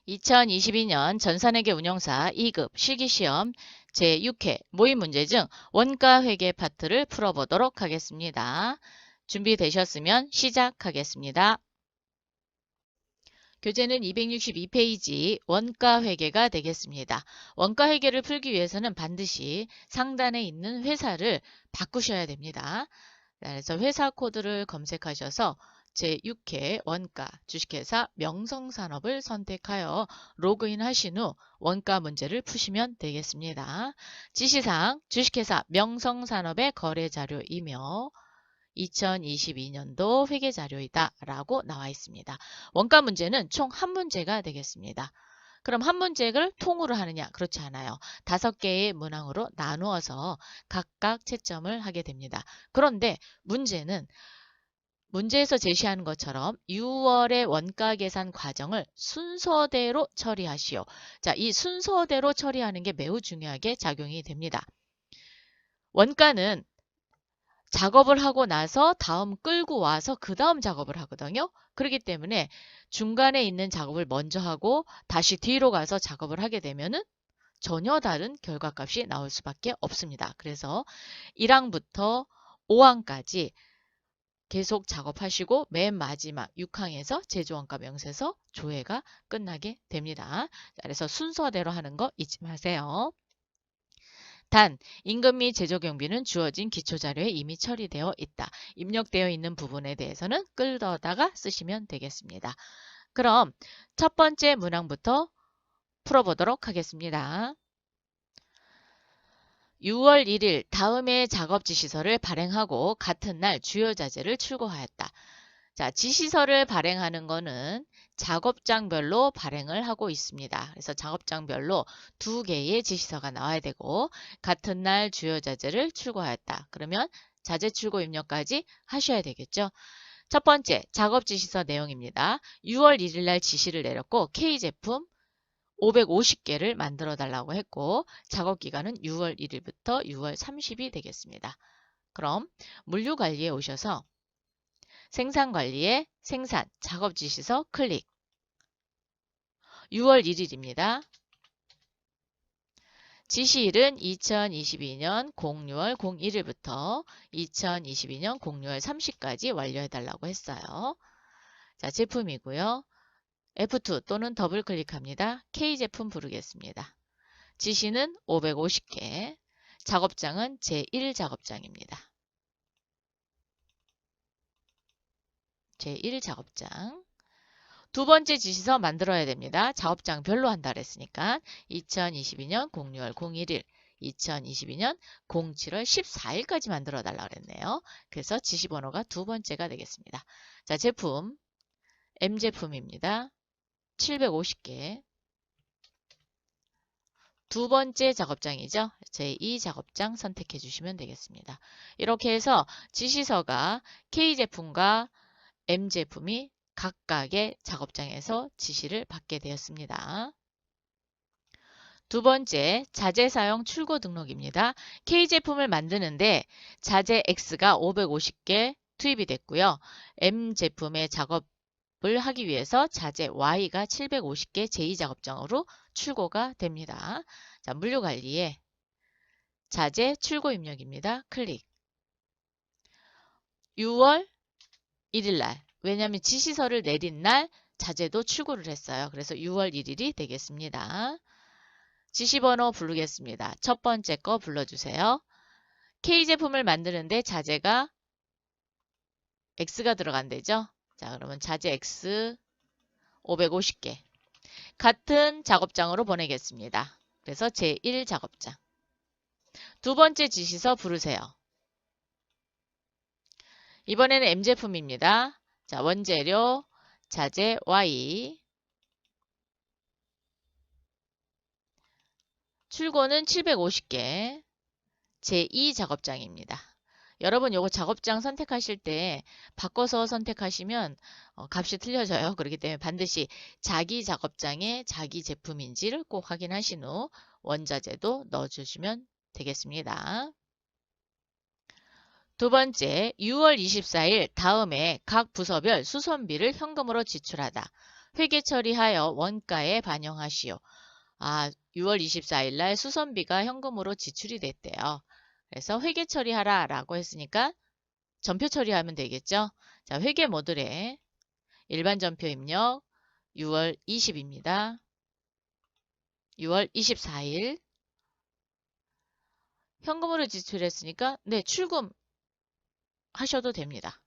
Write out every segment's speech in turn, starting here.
2022년 전산회계 운용사 2급 실기시험 제6회 모의 문제 중 원가회계 파트를 풀어보도록 하겠습니다. 준비되셨으면 시작하겠습니다. 교재는 262페이지 원가회계가 되겠습니다. 원가회계를 풀기 위해서는 반드시 상단에 있는 회사를 바꾸셔야 됩니다. 그래서 회사 코드를 검색하셔서 제6회 원가 주식회사 명성산업을 선택하여 로그인 하신 후 원가 문제를 푸시면 되겠습니다. 지시사항 주식회사 명성산업의 거래자료이며 2022년도 회계자료이다 라고 나와 있습니다. 원가 문제는 총 한 문제가 되겠습니다. 그럼 한 문제를 통으로 하느냐? 그렇지 않아요. 5개의 문항으로 나누어서 각각 채점을 하게 됩니다. 그런데 문제는 문제에서 제시하는 것처럼 6월의 원가 계산 과정을 순서대로 처리하시오. 자, 이 순서대로 처리하는 게 매우 중요하게 작용이 됩니다. 원가는 작업을 하고 나서 다음 끌고 와서 그 다음 작업을 하거든요. 그렇기 때문에 중간에 있는 작업을 먼저 하고 다시 뒤로 가서 작업을 하게 되면은 전혀 다른 결과값이 나올 수밖에 없습니다. 그래서 1항부터 5항까지 계속 작업하시고 맨 마지막 6항에서 제조원가 명세서 조회가 끝나게 됩니다. 그래서 순서대로 하는 거 잊지 마세요. 단, 임금 및 제조경비는 주어진 기초자료에 이미 처리되어 있다. 입력되어 있는 부분에 대해서는 끌어다가 쓰시면 되겠습니다. 그럼 첫 번째 문항부터 풀어보도록 하겠습니다. 6월 1일 다음의 작업 지시서를 발행하고 같은 날 주요 자재를 출고하였다. 자, 지시서를 발행하는 거는 작업장별로 발행을 하고 있습니다. 그래서 작업장별로 2개의 지시서가 나와야 되고 같은 날 주요 자재를 출고하였다. 그러면 자재 출고 입력까지 하셔야 되겠죠. 첫 번째 작업 지시서 내용입니다. 6월 1일 날 지시를 내렸고 K제품 550개를 만들어 달라고 했고 작업기간은 6월 1일부터 6월 30이 되겠습니다. 그럼 물류관리에 오셔서 생산관리에 생산, 작업지시서 클릭. 6월 1일입니다. 지시일은 2022년 06월 01일부터 2022년 06월 30까지 완료해달라고 했어요. 자, 제품이고요. F2 또는 더블 클릭합니다. K제품 부르겠습니다. 지시는 550개, 작업장은 제1작업장입니다. 제1작업장. 두 번째 지시서 만들어야 됩니다. 작업장별로 한다 그랬으니까 2022년 06월 01일, 2022년 07월 14일까지 만들어 달라고 그랬네요. 그래서 지시번호가 두 번째가 되겠습니다. 자, 제품 M제품입니다. 750개. 두 번째 작업장이죠. 제2작업장 선택해 주시면 되겠습니다. 이렇게 해서 지시서가 K제품과 M제품이 각각의 작업장에서 지시를 받게 되었습니다. 두 번째, 자재 사용 출고 등록입니다. K제품을 만드는데 자재 X가 550개 투입이 됐고요. M제품의 작업을 하기 위해서 자재 Y가 750개 제2작업장으로 출고가 됩니다. 자, 물류관리에 자재 출고 입력입니다. 클릭. 6월 1일 날, 왜냐하면 지시서를 내린 날 자재도 출고를 했어요. 그래서 6월 1일이 되겠습니다. 지시번호 부르겠습니다. 첫 번째 거 불러주세요. K제품을 만드는데 자재가 X가 들어간대죠. 자, 그러면 자재 X 550개. 같은 작업장으로 보내겠습니다. 그래서 제1작업장. 두 번째 지시서 부르세요. 이번에는 M제품입니다. 자, 원재료, 자재 Y. 출고는 750개. 제2작업장입니다. 여러분 요거 작업장 선택하실 때 바꿔서 선택하시면 값이 틀려져요. 그렇기 때문에 반드시 자기 작업장에 자기 제품인지를 꼭 확인하신 후 원자재도 넣어주시면 되겠습니다. 두 번째, 6월 24일 다음에 각 부서별 수선비를 현금으로 지출하다. 회계 처리하여 원가에 반영하시오. 6월 24일 날 수선비가 현금으로 지출이 됐대요. 그래서 회계 처리하라 라고 했으니까 전표 처리하면 되겠죠. 자, 회계 모듈에 일반 전표 입력 6월 20입니다. 6월 24일 현금으로 지출했으니까 네, 출금 하셔도 됩니다.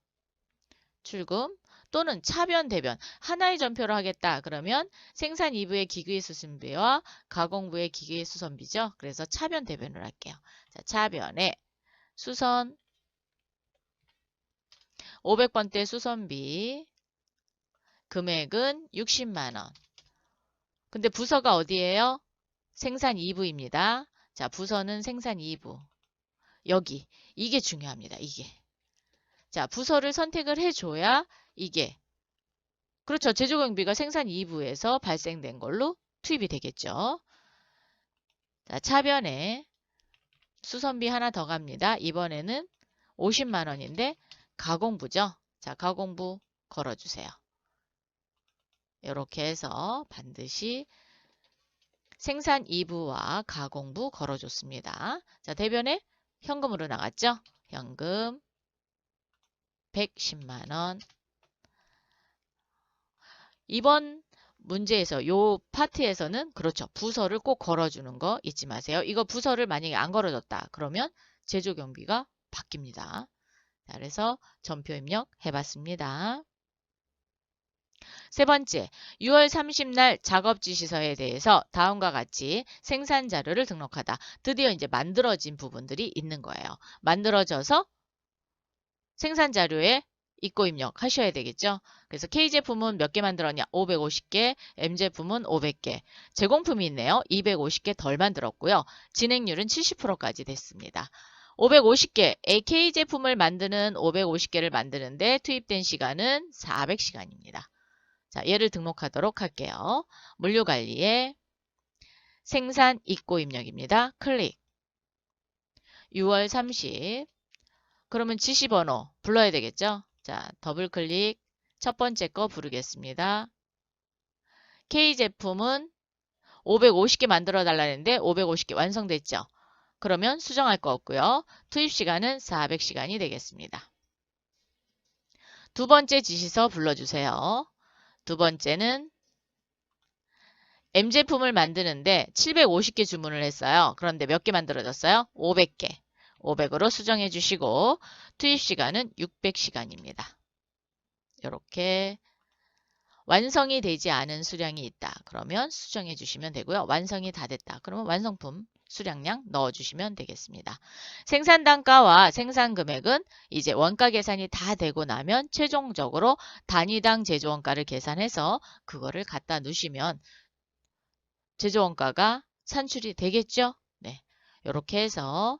출금 또는 차변, 대변 하나의 전표로 하겠다. 그러면 생산 2부의 기계의 수선비와 가공부의 기계의 수선비죠. 그래서 차변, 대변을 할게요. 자, 차변에 수선 500번대 수선비 금액은 60만 원. 근데 부서가 어디예요? 생산 2부입니다. 자, 부서는 생산 2부. 여기 이게 중요합니다. 이게. 자, 부서를 선택을 해줘야 이게 그렇죠. 제조경비가 생산 2부에서 발생된 걸로 투입이 되겠죠. 자, 차변에 수선비 하나 더 갑니다. 이번에는 50만 원인데 가공부죠. 자, 가공부 걸어주세요. 이렇게 해서 반드시 생산 2부와 가공부 걸어줬습니다. 자, 대변에 현금으로 나갔죠. 현금 110만 원. 이번 문제에서 요 파트에서는 그렇죠. 부서를 꼭 걸어주는 거 잊지 마세요. 이거 부서를 만약에 안 걸어줬다. 그러면 제조경비가 바뀝니다. 자, 그래서 전표 입력 해봤습니다. 세 번째, 6월 30날 작업지시서에 대해서 다음과 같이 생산 자료를 등록하다. 드디어 이제 만들어진 부분들이 있는 거예요. 만들어져서 생산 자료에 입고 입력하셔야 되겠죠. 그래서 K제품은 몇 개 만들었냐? 550개, M제품은 500개. 제공품이 있네요. 250개 덜 만들었고요. 진행률은 70%까지 됐습니다. 550개, K제품을 만드는 550개를 만드는데 투입된 시간은 400시간입니다. 자, 얘를 등록하도록 할게요. 물류관리에 생산 입고 입력입니다. 클릭. 6월 30. 그러면 지시번호 불러야 되겠죠? 자, 더블 클릭. 첫 번째 거 부르겠습니다. K제품은 550개 만들어 달라는데 550개 완성됐죠? 그러면 수정할 거 없고요. 투입 시간은 400시간이 되겠습니다. 두 번째 지시서 불러주세요. 두 번째는 M제품을 만드는데 750개 주문을 했어요. 그런데 몇 개 만들어졌어요? 500개. 500으로 수정해 주시고 투입 시간은 600시간입니다. 이렇게 완성이 되지 않은 수량이 있다. 그러면 수정해 주시면 되고요. 완성이 다 됐다. 그러면 완성품 수량량 넣어주시면 되겠습니다. 생산 단가와 생산 금액은 이제 원가 계산이 다 되고 나면 최종적으로 단위당 제조원가를 계산해서 그거를 갖다 놓으시면 제조원가가 산출이 되겠죠? 네, 이렇게 해서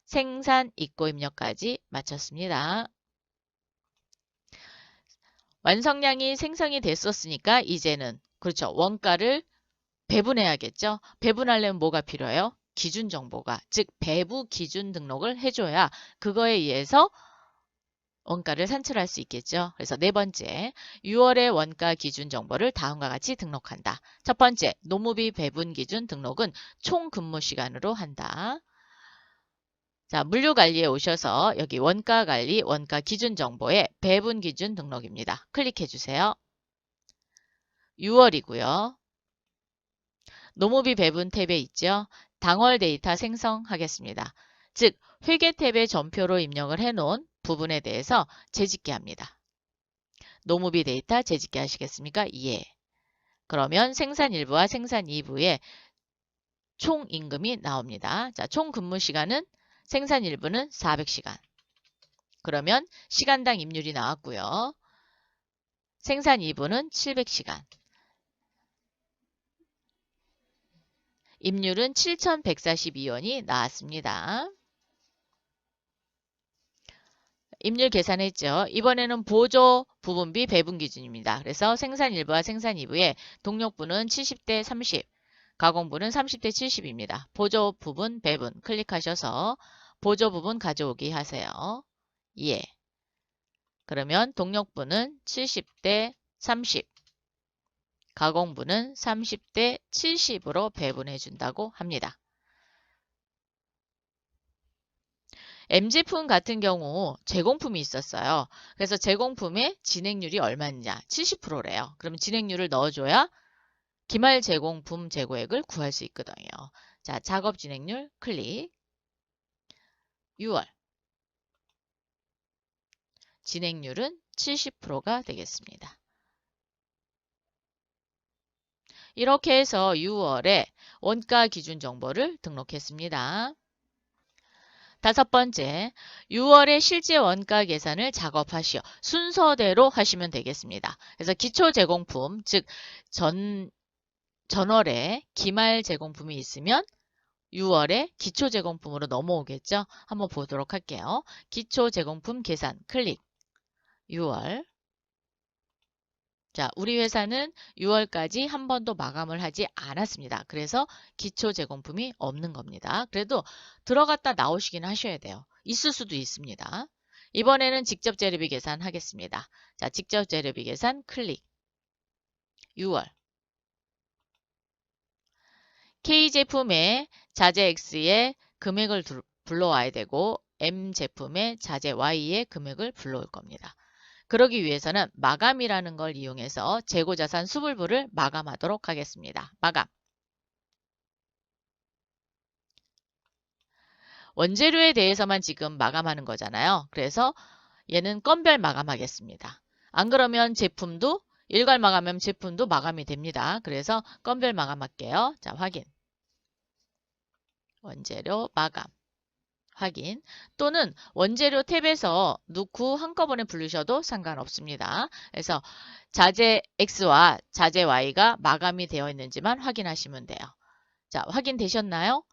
생산 입고 입력까지 마쳤습니다. 완성량이 생성이 됐었으니까 이제는 그렇죠. 원가를 배분해야겠죠. 배분하려면 뭐가 필요해요? 기준 정보가, 즉 배부 기준 등록을 해줘야 그거에 의해서 원가를 산출할 수 있겠죠. 그래서 네 번째, 6월의 원가 기준 정보를 다음과 같이 등록한다. 첫 번째, 노무비 배분 기준 등록은 총 근무 시간으로 한다. 자, 물류관리에 오셔서 여기 원가관리, 원가 기준 정보에 배분 기준 등록입니다. 클릭해 주세요. 6월이고요. 노무비 배분 탭에 있죠. 당월 데이터 생성하겠습니다. 즉 회계 탭에 전표로 입력을 해놓은 부분에 대해서 재집계 합니다. 노무비 데이터 재집계 하시겠습니까? 예. 그러면 생산 1부와 생산 2부의 총 임금이 나옵니다. 자, 총 근무 시간은 생산 1부는 400시간. 그러면 시간당 임률이 나왔고요. 생산 2부는 700시간. 임률은 7,142원이 나왔습니다. 임률 계산했죠. 이번에는 보조 부분비 배분 기준입니다. 그래서 생산 1부와 생산 2부의 동력부는 70대 30, 가공부는 30대 70입니다. 보조 부분 배분 클릭하셔서 보조 부분 가져오기 하세요. 예. 그러면 동력부는 70대 30. 가공분은 30대 70으로 배분해 준다고 합니다. M제품 같은 경우 제공품이 있었어요. 그래서 제공품의 진행률이 얼마냐? 70%래요. 그럼 진행률을 넣어줘야 기말 제공품 재고액을 구할 수 있거든요. 자, 작업 진행률 클릭. 6월. 진행률은 70%가 되겠습니다. 이렇게 해서 6월에 원가 기준 정보를 등록했습니다. 다섯 번째, 6월의 실제 원가 계산을 작업하시오. 순서대로 하시면 되겠습니다. 그래서 기초 제공품, 즉 전월에 기말 제공품이 있으면 6월에 기초 제공품으로 넘어오겠죠. 한번 보도록 할게요. 기초 제공품 계산 클릭. 6월. 자, 우리 회사는 6월까지 한 번도 마감을 하지 않았습니다. 그래서 기초 제공품이 없는 겁니다. 그래도 들어갔다 나오시긴 하셔야 돼요. 있을 수도 있습니다. 이번에는 직접 재료비 계산 하겠습니다. 자, 직접 재료비 계산 클릭. 6월. K제품의 자재 X의 금액을 불러와야 되고 M제품의 자재 Y의 금액을 불러올 겁니다. 그러기 위해서는 마감이라는 걸 이용해서 재고자산 수불부를 마감하도록 하겠습니다. 마감. 원재료에 대해서만 지금 마감하는 거잖아요. 그래서 얘는 건별 마감하겠습니다. 안 그러면 제품도 일괄 마감하면 제품도 마감이 됩니다. 그래서 건별 마감할게요. 자, 확인. 원재료 마감. 확인. 또는 원재료 탭에서 넣고 한꺼번에 부르셔도 상관없습니다. 그래서 자재 X와 자재 Y가 마감이 되어 있는지만 확인하시면 돼요. 자, 확인되셨나요?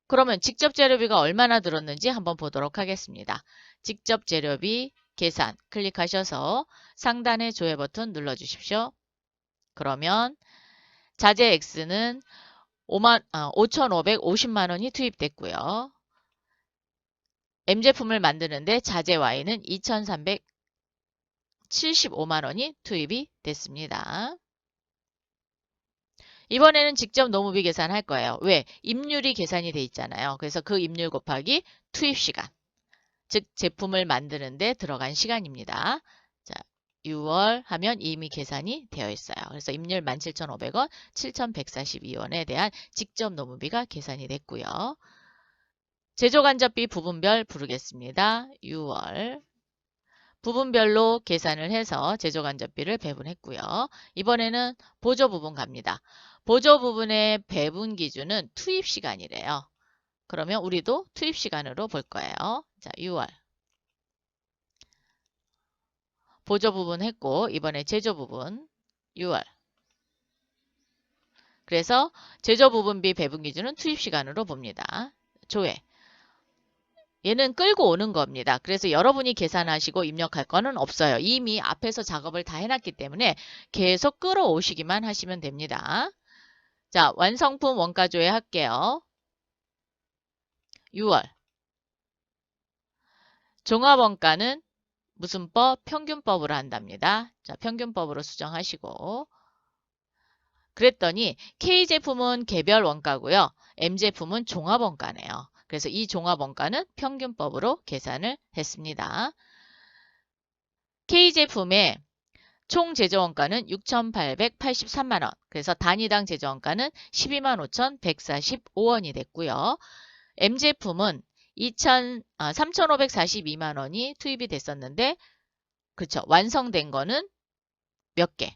그러면 직접 재료비가 얼마나 들었는지 한번 보도록 하겠습니다. 직접 재료비 계산 클릭하셔서 상단의 조회 버튼 눌러주십시오. 그러면 자재 X는 5,550만 원이 투입됐고요. M제품을 만드는데 자재 Y는 2,375만 원이 투입이 됐습니다. 이번에는 직접 노무비 계산할 거예요. 왜? 입률이 계산이 돼 있잖아요. 그래서 그 입률 곱하기 투입 시간, 즉 제품을 만드는데 들어간 시간입니다. 자, 6월 하면 이미 계산이 되어 있어요. 그래서 입률 17,500원, 7,142원에 대한 직접 노무비가 계산이 됐고요. 제조간접비 부분별 부르겠습니다. 6월. 부분별로 계산을 해서 제조간접비를 배분했고요. 이번에는 보조 부분 갑니다. 보조 부분의 배분 기준은 투입 시간이래요. 그러면 우리도 투입 시간으로 볼 거예요. 자, 6월. 보조 부분 했고 이번에 제조 부분 6월. 그래서 제조 부분비 배분 기준은 투입 시간으로 봅니다. 조회. 얘는 끌고 오는 겁니다. 그래서 여러분이 계산하시고 입력할 거는 없어요. 이미 앞에서 작업을 다 해놨기 때문에 계속 끌어오시기만 하시면 됩니다. 자, 완성품 원가조회 할게요. 6월. 종합원가는 무슨 법? 평균법으로 한답니다. 자, 평균법으로 수정하시고. 그랬더니 K제품은 개별 원가고요. M제품은 종합원가네요. 그래서 이 종합원가는 평균법으로 계산을 했습니다. K제품의 총 제조원가는 6,883만 원. 그래서 단위당 제조원가는 12만 5,145원이 됐고요. M제품은 3,542만 원이 투입이 됐었는데, 그렇죠. 완성된 거는 몇 개?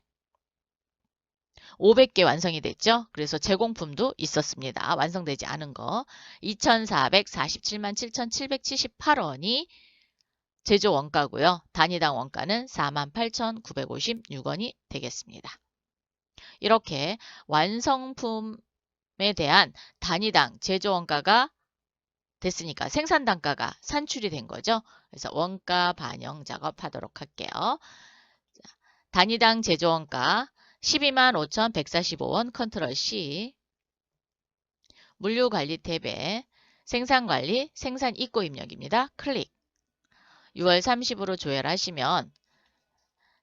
500개 완성이 됐죠. 그래서 제공품도 있었습니다. 완성되지 않은 거. 2,447만 7,778원이 제조 원가고요. 단위당 원가는 48,956원이 되겠습니다. 이렇게 완성품에 대한 단위당 제조 원가가 됐으니까 생산 단가가 산출이 된 거죠. 그래서 원가 반영 작업하도록 할게요. 자, 단위당 제조 원가 12만 5,145원 컨트롤 C. 물류관리 탭에 생산관리, 생산 입고 입력입니다. 클릭. 6월 30으로 조회하시면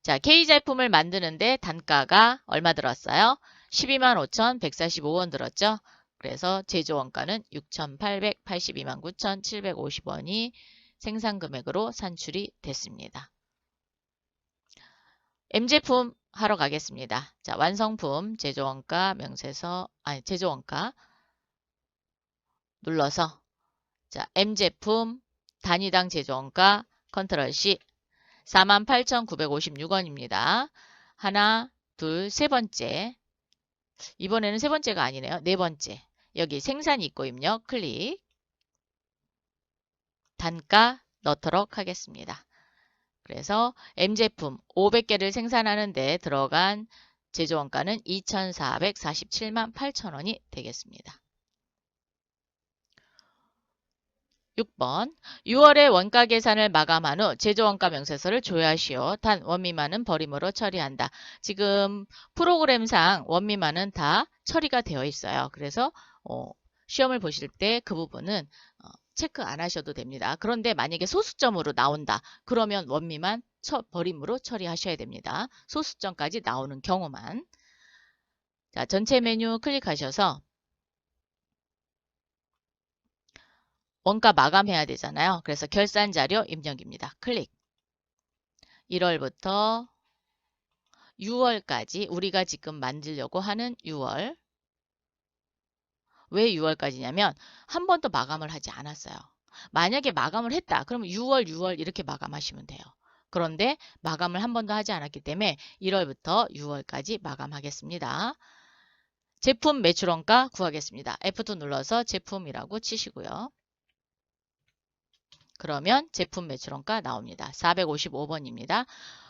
자, K제품을 만드는데 단가가 얼마 들었어요? 125,145원 들었죠? 그래서 제조원가는 6,882만 9,750원이 생산금액으로 산출이 됐습니다. M제품 하러 가겠습니다. 자, 완성품, 제조원가, 명세서, 제조원가 눌러서 자, M제품 단위당 제조원가 컨트롤 C 48,956원입니다. 하나, 둘, 세 번째. 이번에는 세 번째가 아니네요. 네 번째. 여기 생산 입고 입력 클릭. 단가 넣도록 하겠습니다. 그래서 M제품 500개를 생산하는데 들어간 제조원가는 2,447만 8천원이 되겠습니다. 6번 6월에 원가 계산을 마감한 후 제조원가 명세서를 조회하시오. 단 원미만은 버림으로 처리한다. 지금 프로그램상 원미만은 다 처리가 되어 있어요. 그래서 시험을 보실 때 그 부분은 체크 안 하셔도 됩니다. 그런데 만약에 소수점으로 나온다. 그러면 원미만 버림으로 처리하셔야 됩니다. 소수점까지 나오는 경우만. 자, 전체 메뉴 클릭하셔서 원가 마감해야 되잖아요. 그래서 결산 자료 입력입니다. 클릭. 1월부터 6월까지 우리가 지금 만들려고 하는 6월. 왜 6월까지냐면 한 번도 마감을 하지 않았어요. 만약에 마감을 했다. 그러면 6월 이렇게 마감하시면 돼요. 그런데 마감을 한 번도 하지 않았기 때문에 1월부터 6월까지 마감하겠습니다. 제품 매출원가 구하겠습니다. F2 눌러서 제품이라고 치시고요. 그러면 제품 매출원가 나옵니다. 455번입니다.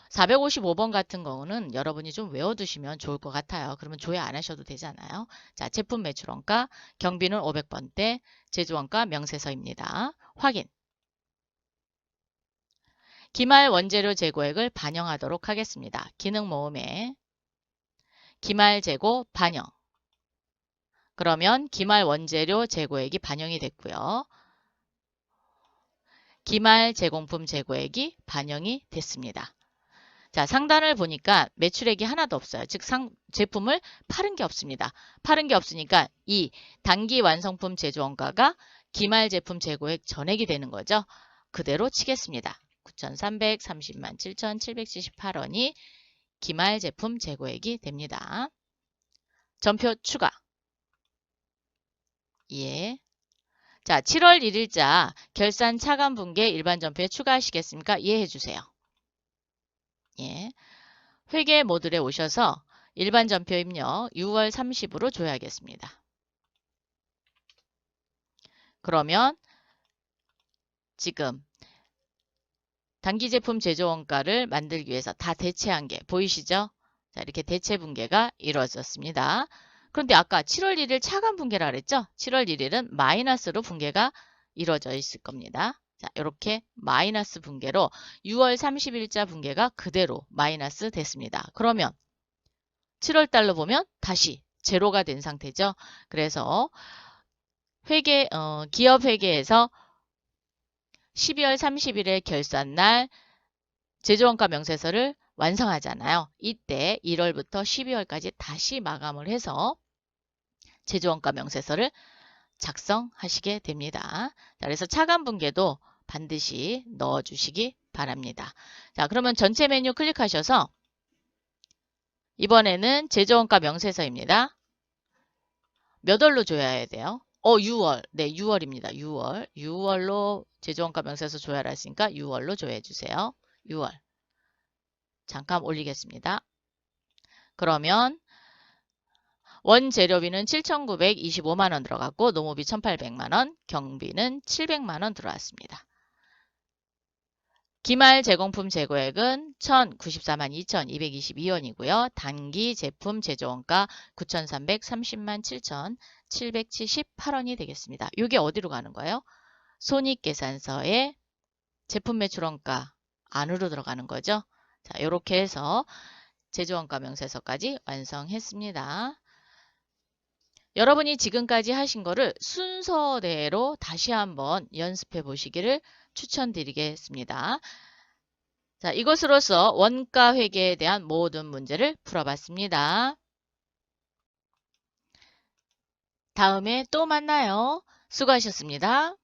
455번 같은 경우는 여러분이 좀 외워두시면 좋을 것 같아요. 그러면 조회 안 하셔도 되잖아요. 자, 제품 매출원가, 경비는 500번대, 제조원가 명세서입니다. 확인. 기말 원재료 재고액을 반영하도록 하겠습니다. 기능 모음에 기말 재고 반영. 그러면 기말 원재료 재고액이 반영이 됐고요. 기말 제공품 재고액이 반영이 됐습니다. 자, 상단을 보니까 매출액이 하나도 없어요. 즉 제품을 팔은 게 없습니다. 팔은 게 없으니까 이 단기 완성품 제조원가가 기말 제품 재고액 전액이 되는 거죠. 그대로 치겠습니다. 9,330만 7,778원이 기말 제품 재고액이 됩니다. 전표 추가. 예. 자, 7월 1일자 결산 차감 분계 일반 전표에 추가하시겠습니까? 예 해주세요. 예. 회계 모듈에 오셔서 일반 전표 입력 6월 30으로 줘야겠습니다. 그러면 지금 단기 제품 제조 원가를 만들기 위해서 다 대체한 게 보이시죠? 자, 이렇게 대체 분계가 이루어졌습니다. 그런데 아까 7월 1일 차감 분계라 그랬죠? 7월 1일은 마이너스로 분계가 이루어져 있을 겁니다. 자, 이렇게 마이너스 분계로 6월 30일자 분계가 그대로 마이너스 됐습니다. 그러면 7월 달로 보면 다시 제로가 된 상태죠. 그래서 기업 회계에서 12월 30일에 결산날 제조원가 명세서를 완성하잖아요. 이때 1월부터 12월까지 다시 마감을 해서 제조원가 명세서를 작성하시게 됩니다. 자, 그래서 차감 분계도 반드시 넣어주시기 바랍니다. 자, 그러면 전체 메뉴 클릭하셔서 이번에는 제조원가 명세서입니다. 몇 월로 줘야 돼요? 6월. 네, 6월입니다. 6월. 6월로 제조원가 명세서 조회를 했으니까 6월로 조회해 주세요. 6월. 잠깐 올리겠습니다. 그러면 원재료비는 7,925만원 들어갔고 노무비 1,800만원, 경비는 700만원 들어왔습니다. 기말 제공품 재고액은 1,094만 2,222원이고요. 단기 제품 제조원가 9,330만 7,778원이 되겠습니다. 이게 어디로 가는 거예요? 손익계산서에 제품 매출원가 안으로 들어가는 거죠. 자, 이렇게 해서 제조원가 명세서까지 완성했습니다. 여러분이 지금까지 하신 거를 순서대로 다시 한번 연습해 보시기를 추천드리겠습니다. 자, 이것으로서 원가 회계에 대한 모든 문제를 풀어봤습니다. 다음에 또 만나요. 수고하셨습니다.